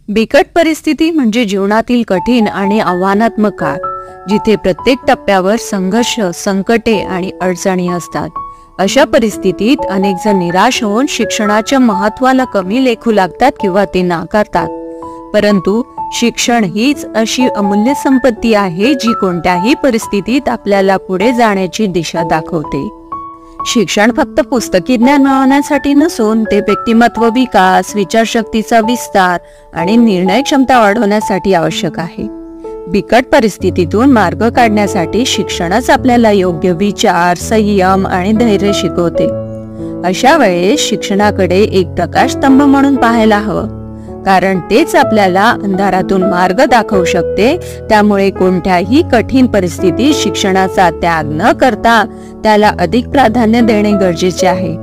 बिकट परिस्थिती म्हणजे जीवनातील कठीण आणि आव्हानात्मक काळ, जिथे प्रत्येक टप्प्यावर संघर्ष, संकटे आणि अडचणी असतात. अशा परिस्थितीत अनेक जण निराश होऊन शिक्षणाच्या महत्त्वाला कमी लेखू लागतात किंवा ते नाकारतात. परंतु शिक्षण हीच अशी अमूल्य संपत्ती आहे जी कोणत्याही परिस्थितीत आपल्याला पुढे जाण्याची दिशा दाखवते. शिक्षण फक्त पुस्तकी ज्ञान मिळवण्यासाठी नसून ते व्यक्तिमत्व विकास, विचारशक्तीचा विस्तार आणि निर्णय क्षमता वाढवण्यासाठी आवश्यक आहे. बिकट परिस्थितीतून मार्ग काढण्यासाठी शिक्षणच आपल्याला योग्य विचार, संयम आणि धैर्य शिकवते. अशा वेळेस शिक्षणाकडे एक प्रकाशस्तंभ म्हणून पाहायला हवं, कारण तेच आपल्याला अंधारातून मार्ग दाखवू शकते. त्यामुळे कोणत्याही कठीण परिस्थितीत शिक्षणाचा त्याग न करता त्याला अधिक प्राधान्य देणे गरजेचे आहे.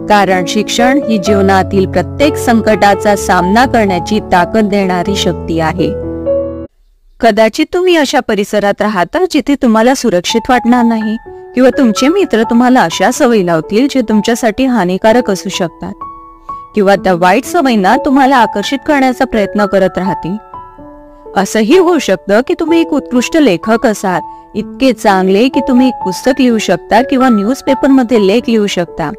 कारण शिक्षण ही जीवनातील प्रत्येक संकटाचा सामना करण्याची ताकद देणारी शक्ती आहे. कदाचित तुम्ही अशा परिसरात राहता जिथे तुम्हाला सुरक्षित वाटणार नाही, किंवा तुमचे मित्र तुम्हाला अशा सवयी लावतील जे तुमच्यासाठी हानिकारक असू शकतात, किंवा त्या वाईट सवयींना तुम्हाला आकर्षित करण्याचा प्रयत्न करत राहतील. असंही होऊ शकतं की तुम्ही एक उत्कृष्ट लेखक असाल, इतके चांगले की तुम्ही एक पुस्तक लिहू शकता किंवा न्यूजपेपरमध्ये लेख लिहू शकता.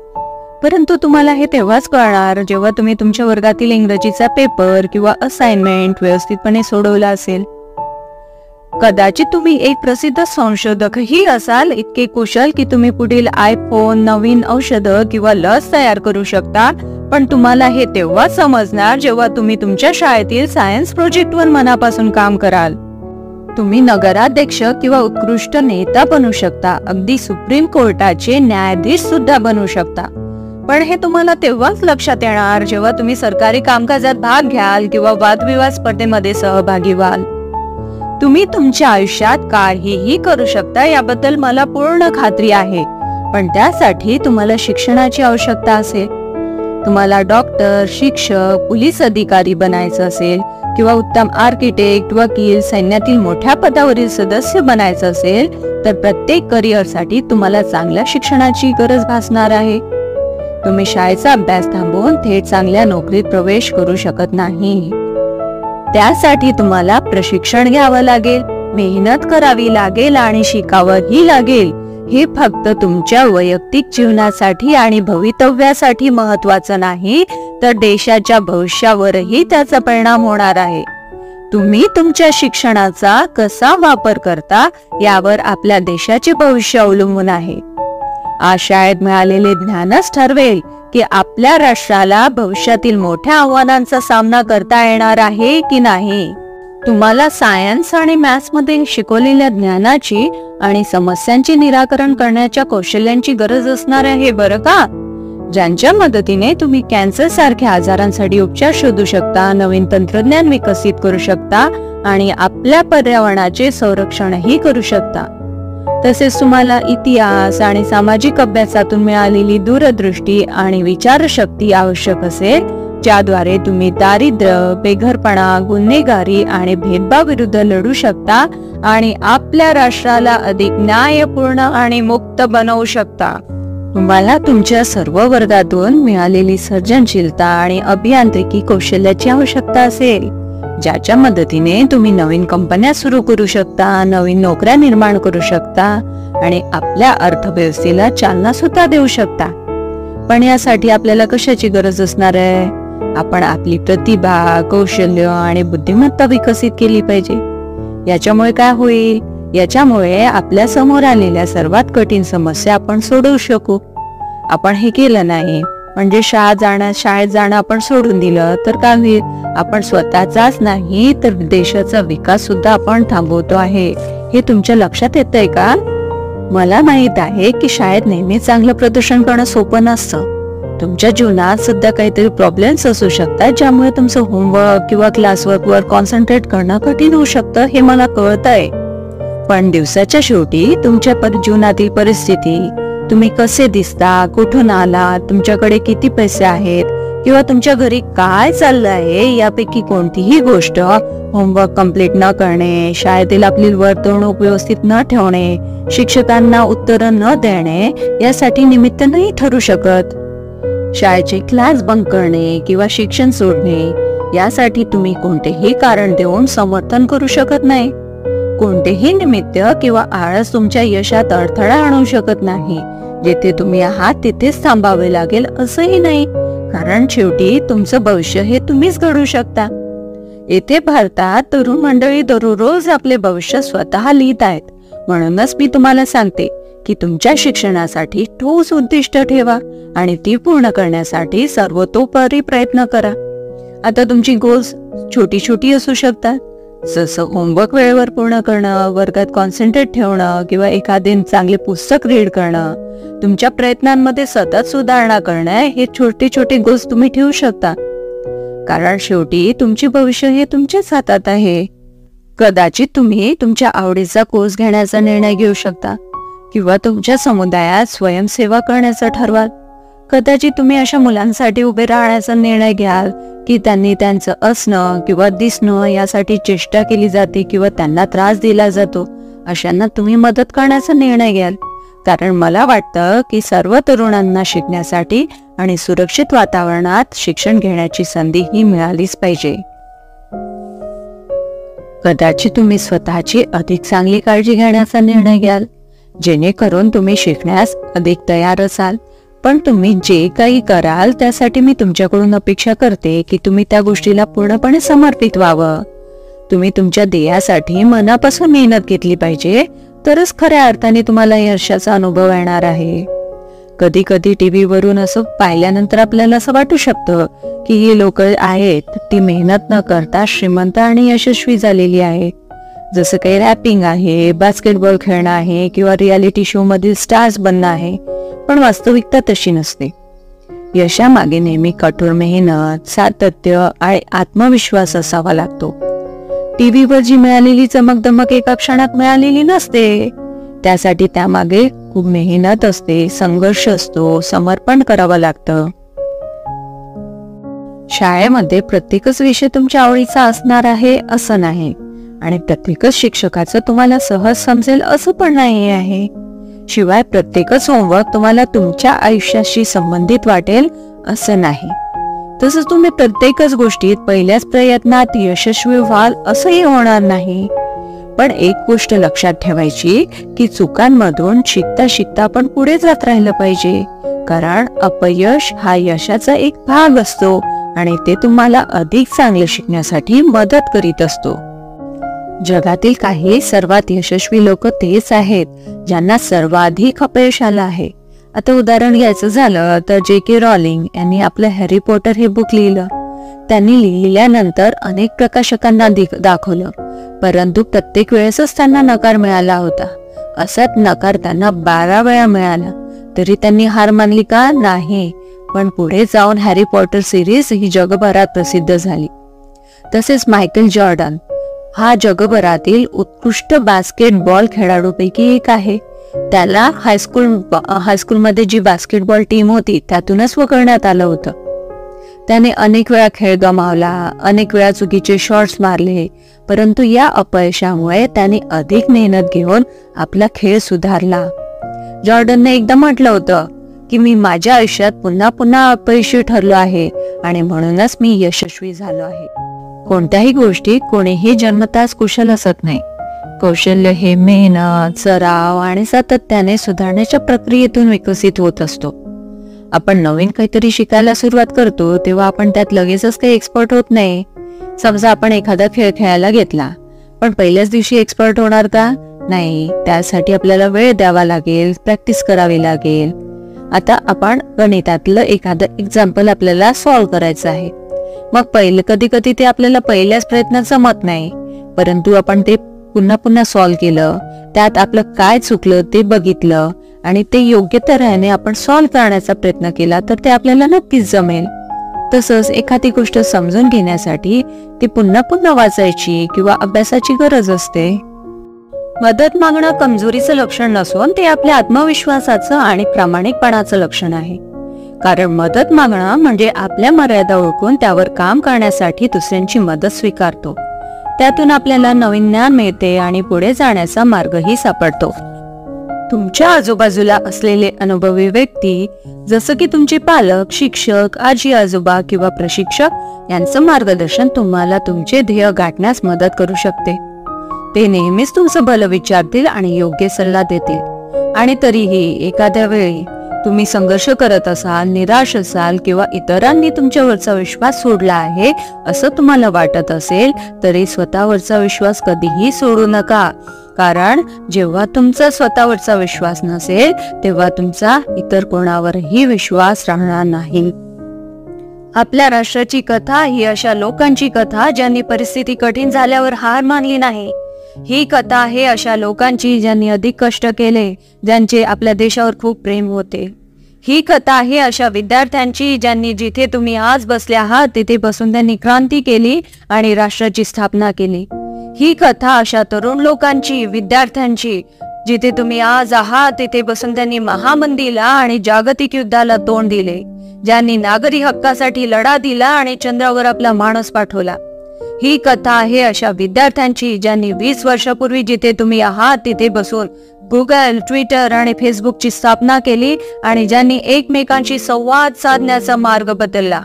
परंतु तुम्हाला हे तेव्हाच कळणार जेव्हा तुम्ही तुमच्या वर्गातील इंग्रजीचा पेपर किंवा असाइनमेंट व्यवस्थितपणे सोडवला असेल. कदाचित तुम्ही एक प्रसिद्ध संशोधकही असाल, इतके कुशल की तुम्ही पुढील आयफोन, नवीन औषधं किंवा लस तयार करू शकता. पण तुम्हाला हे तेव्हा समजणार जेव्हा तुम्ही तुमच्या शाळेतील सायन्स प्रोजेक्टवर मनापासून काम कराल. तुम्ही नगराध्यक्ष किंवा उत्कृष्ट नेता बनू शकता, अगदी सुप्रीम कोर्टाचे न्यायाधीश सुद्धा बनू शकता. पण हे तुम्हाला तेव्हाच लक्षात येणार जेव्हा तुम्ही सरकारी कामकाजात भाग घ्याल किंवा वादविवाद स्पर्धेमध्ये सहभागी व्हाल. तुम्ही तुमच्या आयुष्यात काहीही करू शकता याबद्दल मला पूर्ण खात्री आहे, पण त्यासाठी तुम्हाला शिक्षणाची आवश्यकता असेल. तुम्हाला डॉक्टर, शिक्षक, पोलीस अधिकारी बनायचं असेल, किंवा उत्तम आर्किटेक्ट, वकील, सैन्यातील मोठ्या पदावरील सदस्य बनायचं असेल, तर प्रत्येक करिअरसाठी तुम्हाला चांगल्या शिक्षणाची गरज भासणार आहे. तुम्ही शाळेचा अभ्यास थांबवून थेट चांगल्या नोकरीत प्रवेश करू शकत नाही. त्यासाठी तुम्हाला प्रशिक्षण घ्यावं लागेल, मेहनत करावी लागेल आणि शिकावंही लागेल. हे फक्त तुमच्या वैयक्तिक जीवनासाठी आणि भवितव्यासाठी महत्वाचं नाही, तर देशाच्या भविष्यावरही त्याचा परिणाम होणार आहे. तुम्ही तुमच्या शिक्षणाचा कसा वापर करता यावर आपल्या देशाचे भविष्य अवलंबून आहे. आज शाळेत मिळालेले ज्ञानच ठरवेल की आपल्या राष्ट्राला भविष्यातील मोठ्या आव्हानांचा सामना करता येणार आहे की नाही. तुम्हाला सायन्स आणि मॅथ्स मध्ये शिकवलेल्या ज्ञानाची आणि समस्यांचे निराकरण करण्याच्या कौशल्यांची गरज असणार आहे बरं का, ज्यांच्या मदतीने तुम्ही कॅन्सर सारख्या आजारांसाठी उपचार शोधू शकता, नवीन तंत्रज्ञान विकसित करू शकता आणि आपल्या पर्यावरणाचे संरक्षणही करू शकता. तसेच तुम्हाला इतिहास आणि सामाजिक अभ्यासातून मिळालेली दूरदृष्टी आणि विचारशक्ती आवश्यक असेल, ज्याद्वारे तुम्ही दारिद्र्य, बेघरपणा, गुन्हेगारी आणि भेदभाव विरुद्ध लढू शकता आणि आपल्या राष्ट्राला अधिक न्यायपूर्ण आणि मुक्त बनवू शकता. तुम्हाला तुमच्या सर्व वर्गातून मिळालेली सर्जनशीलता आणि अभियांत्रिकी कौशल्याची आवश्यकता असेल, ज्याच्या मदतीने तुम्ही नवीन कंपन्या सुरू करू शकता, नवीन नोकऱ्या निर्माण करू शकता आणि आपल्या अर्थव्यवस्थेला चालना सुद्धा देऊ शकता. पण यासाठी आपल्याला कशाची गरज असणार आहे? आपण आपली प्रतिभा, कौशल्य आणि बुद्धिमत्ता विकसित केली पाहिजे. याच्यामुळे काय होईल? याच्यामुळे आपल्या समोर आलेल्या सर्वात कठीण समस्या आपण सोडवू शकू. आपण हे केलं नाही म्हणजे शाळेत जाणं आपण सोडून दिलं तर काय होईल? आपण स्वतःचाच नाही तर देशाचा विकास सुद्धा आपण थांबवतो आहे. हे तुमच्या लक्षात येतंय का? मला माहित आहे की शाळेत नेहमी चांगलं प्रदर्शन करणं सोपं नसतं. तुमच्या जीवनात सुद्धा काहीतरी प्रॉब्लेम्स असू शकतात, ज्यामुळे तुमचं होमवर्क किंवा क्लासवर्कवर कॉन्सन्ट्रेट करणं कठीण होऊ शकतं, हे मला कळतंय. पण दिवसाच्या शेवटी तुमच्या जीवनातील परिस्थिती, तुम्ही कसे दिसता, कुठून आलात, तुमच्याकडे किती पैसे आहेत किंवा तुमच्या घरी काय चाललं आहे, यापैकी कोणतीही गोष्ट होमवर्क कंप्लीट न करणे, शाळेतील आपली वर्तणूक व्यवस्थित न ठेवणे, शिक्षकांना उत्तरं न देणे यासाठी निमित्त नाही ठरू शकत. शाळेचे क्लास बंक करणे किंवा शिक्षण सोडणे यासाठी तुम्ही कोणतेही कारण देऊन समर्थन करू शकत नाही. कोणतेही निमित्त किंवा आळस तुमच्या यशात अडथळा आणू शकत नाही. जिथे तुम्ही आहात तिथेच थांबावे लागेल असंही नाही, कारण शेवटी तुमचं भविष्य हे तुम्हीच घडवू शकता. येथे भारतात तरुण मंडळी दररोज आपले भविष्य स्वतः लिहित आहेत. म्हणूनच मी तुम्हाला सांगते की तुमच्या शिक्षणासाठी ठोस उद्दिष्ट ठेवा आणि ती पूर्ण करण्यासाठी सर्वतोपरी प्रयत्न करा. आता तुमची गोल्स छोटी छोटी असू शकतात, जसं होमवर्क वेळेवर पूर्ण करणं, वर्गात कॉन्सन्ट्रेट ठेवणं किंवा एखादे चांगले पुस्तक रीड करणं. तुमच्या प्रयत्नांमध्ये सतत सुधारणा करणं हे छोटे छोटे गोल्स तुम्ही ठेवू शकता, कारण शेवटी तुमचे भविष्य हे तुमच्याच हातात आहे. कदाचित तुम्ही तुमच्या आवडीचा कोर्स घेण्याचा निर्णय घेऊ शकता किंवा तुमच्या समुदायात स्वयंसेवा करण्याचं ठरवाल. कदाचित तुम्ही अशा मुलांसाठी उभे राहण्याचा निर्णय घ्याल की त्यांनी त्यांचं असणं किंवा दिसणं यासाठी चेष्टा केली जाते किंवा त्यांना त्रास दिला जातो. अशांना तुम्ही मदत करण्याचा निर्णय घ्याल, कारण मला वाटतं की सर्व तरुणांना शिकण्यासाठी आणि सुरक्षित वातावरणात शिक्षण घेण्याची संधी ही मिळालीच पाहिजे. कदाचित तुम्ही स्वतःची अधिक चांगली काळजी घेण्याचा निर्णय घ्याल, जेणेकरून तुम्ही शिकण्यास अधिक तयार असाल. पण तुम्ही जे काही कराल त्यासाठी मी तुमच्याकडून अपेक्षा करते की तुम्ही त्या गोष्टीला पूर्णपणे समर्पित व्हावं. तुम्ही तुमच्या ध्येयासाठी मनापासून मेहनत घेतली पाहिजे, तरच खऱ्या अर्थाने तुम्हाला यशाचा अनुभव येणार आहे. कधी कधी टीव्ही वरून असं पाहिल्यानंतर आपल्याला असं वाटू शकतं की ही लोक आहेत ती मेहनत न करता श्रीमंत आणि यशस्वी झालेली आहेत, जसं काही रॅपिंग आहे, बास्केटबॉल खेळणं आहे किंवा रियालिटी शो मधील स्टार्स बनणं आहे. पण वास्तविकता तशी नसते. यशामागे नेहमी कठोर मेहनत, सातत्य आणि आत्मविश्वास असावा लागतो. टीव्हीवर जी मिळालेली चमकदमक एका क्षणात मिळालेली नसते. त्यासाठी त्यामागे खूप मेहनत असते, संघर्ष असतो, समर्पण करावं लागतं. शाळेमध्ये प्रत्येकच विषय तुमच्या आवडीचा असणार आहे असं नाही, आणि प्रत्येकच शिक्षकाचं तुम्हाला सहज समजेल असं पण नाही आहे. शिवाय प्रत्येकच होमवर्क तुम्हाला तुमच्या आयुष्याशी संबंधित वाटेल असं नाही. तसंच तुम्ही प्रत्येकच गोष्टीत पहिल्याच प्रयत्नात यशस्वी व्हाल असंही होणार नाही. पण एक गोष्ट लक्षात ठेवायची की चुकांमधून शिकता शिकता आपण पुढे जात राहिलं पाहिजे, कारण अपयश हा यशाचा एक भाग असतो आणि ते तुम्हाला अधिक चांगले शिकण्यासाठी मदत करीत असतो. जगातील काही सर्वात यशस्वी लोक तेच आहेत ज्यांना सर्वाधिक अपयश आलं आहे. आता उदाहरण घ्यायचं झालं तर J.K. रॉलिंग यांनी आपलं हॅरी पॉटर हे बुक लिहिलं. त्यांनी लिहिल्यानंतर अनेक प्रकाशकांना दाखवलं, परंतु प्रत्येक वेळेसच त्यांना नकार मिळाला होता. असाच नकार त्यांना 12 वेळा मिळाला. तरी त्यांनी हार मानली का? नाही. पण पुढे जाऊन हॅरी पॉटर सिरीज ही जगभरात प्रसिद्ध झाली. तसेच मायकल जॉर्डन हा जगभरातील उत्कृष्ट बास्केटबॉल खेळाडूपैकी एक आहे. त्याला हायस्कूलमध्ये जी बास्केटबॉल टीम होती त्यातूनच वगळण्यात आलं होतं. त्याने अनेक वेळा खेळ गमावला, अनेक वेळा चुकीचे शॉट्स मारले, परंतु या अपयशामुळे त्याने अधिक मेहनत घेऊन आपला खेळ सुधारला. जॉर्डनने एकदा म्हटलं होतं की मी माझ्या आयुष्यात पुन्हा पुन्हा अपयशी ठरलो आहे आणि म्हणूनच मी यशस्वी झालो आहे. कोणत्याही गोष्टी कोणीही जन्मताच कुशल असत नाही. कौशल्य हे मेहनत, सराव आणि सातत्याने सुधारण्याच्या प्रक्रियेतून विकसित होत असतो. आपण नवीन काहीतरी शिकायला सुरुवात करतो तेव्हा आपण त्यात लगेचच काही एक्सपर्ट होत नाही. समजा आपण एखादा खेळ खेळायला घेतला, पण पहिल्याच दिवशी एक्सपर्ट होणार का? नाही. त्यासाठी आपल्याला वेळ द्यावा लागेल, प्रॅक्टिस करावी लागेल. आता आपण गणितातलं एखादं एक्झाम्पल आपल्याला सॉल्व्ह करायचं आहे. मग कधी कधी ते आपल्याला पहिल्याच प्रयत्नात जमत नाही, परंतु आपण ते पुन्हा पुन्हा सॉल्व्ह केलं, त्यात आपलं काय चुकलं ते बघितलं आणि ते योग्य तऱ्हेने आपण सॉल्व्ह करण्याचा प्रयत्न केला तर ते आपल्याला नक्कीच जमेल. तसंच एखादी गोष्ट समजून घेण्यासाठी ती पुन्हा पुन्हा वाचायची किंवा अभ्यासाची गरज असते. मदत मागणं कमजोरीचं लक्षण नसून ते आपल्या आत्मविश्वासाचं आणि प्रामाणिकपणाचं लक्षण आहे. कारण मदत मागणं म्हणजे आपल्या मर्यादा ओळखून त्यावर काम करण्यासाठी दुसऱ्यांची मदत स्वीकारतो. त्यातून आपल्याला नवीन ज्ञान मिळते आणि पुढे जाण्याचा मार्गही सापडतो. तुमच्या आजूबाजूला असलेले अनुभवी व्यक्ती जसं की तुमचे पालक, शिक्षक, आजी आजोबा किंवा प्रशिक्षक यांचं मार्गदर्शन तुम्हाला तुमचे ध्येय गाठण्यास मदत करू शकते. ते नेहमीच तुमचं भलं विचारतील आणि योग्य सल्ला देतील. आणि तरीही एखाद्या वेळी तुम्ही संघर्ष करत असाल, निराश असाल किंवा इतरांनी तुमच्यावरचा विश्वास सोडला आहे असं तुम्हाला वाटत असेल तरी स्वतःवरचा विश्वास कधीही सोडू नका. कारण जेव्हा तुमचा स्वतःवरचा विश्वास नसेल तेव्हा तुमचा इतर कोणावरही विश्वास राहणार नाही. आपल्या राष्ट्राची कथा ही अशा लोकांची कथा ज्यांनी परिस्थिती कठीण झाल्यावर हार मानली नाही. ही कथा आहे अशा लोकांची ज्यांनी अधिक कष्ट केले, ज्यांचे आपल्या देशावर खूप प्रेम होते. ही कथा आहे अशा विद्यार्थ्यांची ज्यांनी जिथे तुम्ही आज बसले आहात तिथे बसून त्यांनी क्रांती केली आणि राष्ट्राची स्थापना केली. ही कथा अशा तरुण लोकांची, विद्यार्थ्यांची जिथे तुम्ही आज आहात तिथे बसून त्यांनी महामंदीला आणि जागतिक युद्धाला तोंड दिले, ज्यांनी नागरी हक्कासाठी लढा दिला आणि चंद्रावर आपला माणूस पाठवला. ही कथा आहे अशा विद्यार्थ्यांची ज्यांनी 20 वर्षापूर्वी जिथे तुम्ही आहात तिथे बसून गुगल, ट्विटर आणि फेसबुकची स्थापना केली आणि ज्यांनी एकमेकांशी संवाद साधण्याचा मार्ग बदलला.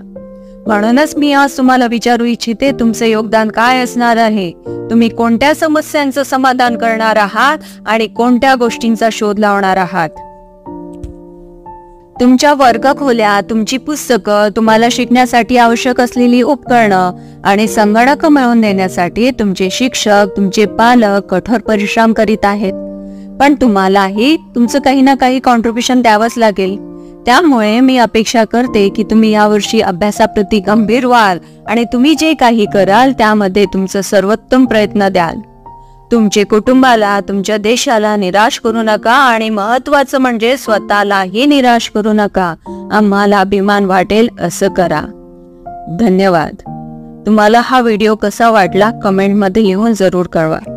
म्हणूनच मी आज तुम्हाला विचारू इच्छिते, तुमचे योगदान काय असणार आहे? तुम्ही कोणत्या समस्यांचं समाधान करणार आहात आणि कोणत्या गोष्टींचा शोध लावणार आहात? तुमच्या वर्गखोल्या, तुमची पुस्तकं, तुम्हाला शिकण्यासाठी आवश्यक असलेली उपकरणं आणि संगणक मिळवून देण्यासाठी तुमचे शिक्षक, तुमचे पालक कठोर परिश्रम करीत आहेत. पण तुम्हालाही तुमचं काही ना काही कॉन्ट्रीब्युशन द्यावंच लागेल. त्यामुळे मी अपेक्षा करते की तुम्ही यावर्षी अभ्यासाप्रती गंभीर व्हाल आणि तुम्ही जे काही कराल त्यामध्ये तुमचं सर्वोत्तम प्रयत्न द्याल. तुमचे कुटुंबाला, तुमच्या देशाला निराश करू नका आणि महत्वाचं म्हणजे स्वतःलाही निराश करू नका. आम्हाला अभिमान वाटेल असं करा. धन्यवाद. तुम्हाला हा व्हिडिओ कसा वाटला कमेंटमध्ये लिहून जरूर कळवा.